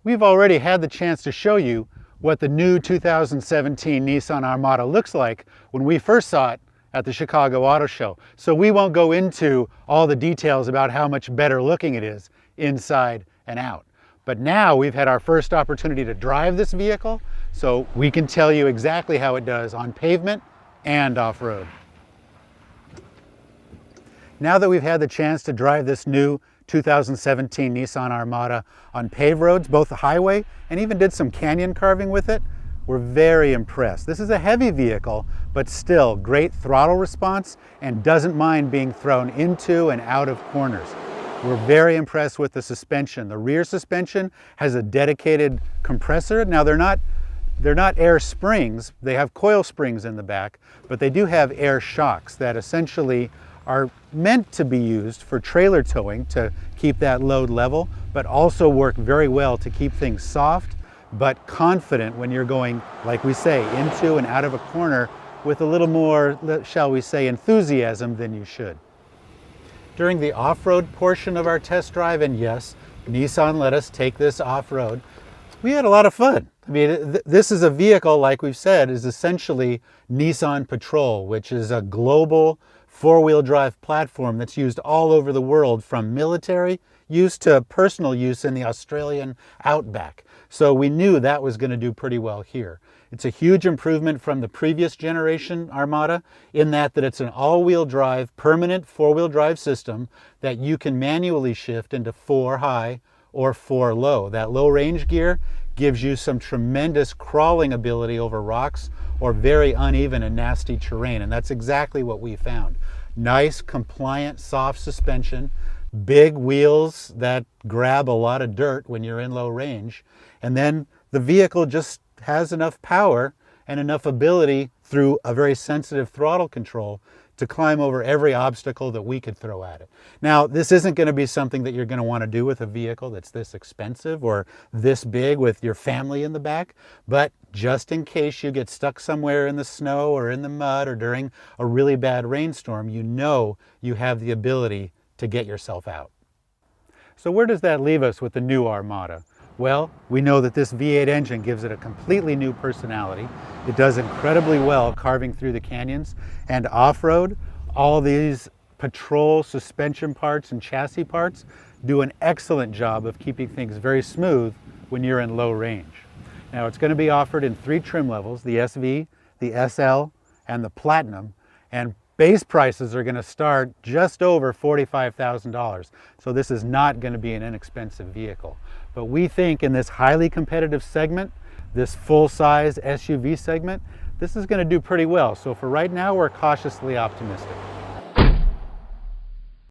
We've already had the chance to show you what the new 2017 Nissan Armada looks like when we first saw it at the Chicago Auto Show. So we won't go into all the details about how much better looking it is inside and out. But now we've had our first opportunity to drive this vehicle, so we can tell you exactly how it does on pavement and off-road. Now that we've had the chance to drive this new 2017 Nissan Armada on paved roads, both the highway, and even did some canyon carving with it, we're very impressed. This is a heavy vehicle, but still great throttle response and doesn't mind being thrown into and out of corners. We're very impressed with the suspension. The rear suspension has a dedicated compressor. Now they're not air springs, they have coil springs in the back, but they do have air shocks that essentially are meant to be used for trailer towing to keep that load level, but also work very well to keep things soft but confident when you're going, like we say, into and out of a corner with a little more, shall we say, enthusiasm than you should. During the off-road portion of our test drive, and yes, Nissan let us take this off-road, we had a lot of fun. I mean, this is a vehicle, like we've said, is essentially Nissan Patrol, which is a global four-wheel drive platform that's used all over the world, from military use to personal use in the Australian outback. So we knew that was going to do pretty well here. It's a huge improvement from the previous generation Armada in that it's an all-wheel drive, permanent four-wheel drive system that you can manually shift into 4 high or 4 low. That low range gear gives you some tremendous crawling ability over rocks or very uneven and nasty terrain, and that's exactly what we found. Nice, compliant, soft suspension, big wheels that grab a lot of dirt when you're in low range, and then the vehicle just has enough power and enough ability through a very sensitive throttle control to climb over every obstacle that we could throw at it. Now, this isn't going to be something that you're going to want to do with a vehicle that's this expensive or this big with your family in the back, but just in case you get stuck somewhere in the snow or in the mud or during a really bad rainstorm, you know you have the ability to get yourself out. So where does that leave us with the new Armada? Well, we know that this V8 engine gives it a completely new personality. It does incredibly well carving through the canyons and off-road. All these Patrol suspension parts and chassis parts do an excellent job of keeping things very smooth when you're in low range. Now, it's going to be offered in 3 trim levels, the SV, the SL, and the Platinum, and base prices are going to start just over $45,000. So this is not going to be an inexpensive vehicle. But we think in this highly competitive segment, this full-size SUV segment, this is going to do pretty well. So for right now, we're cautiously optimistic.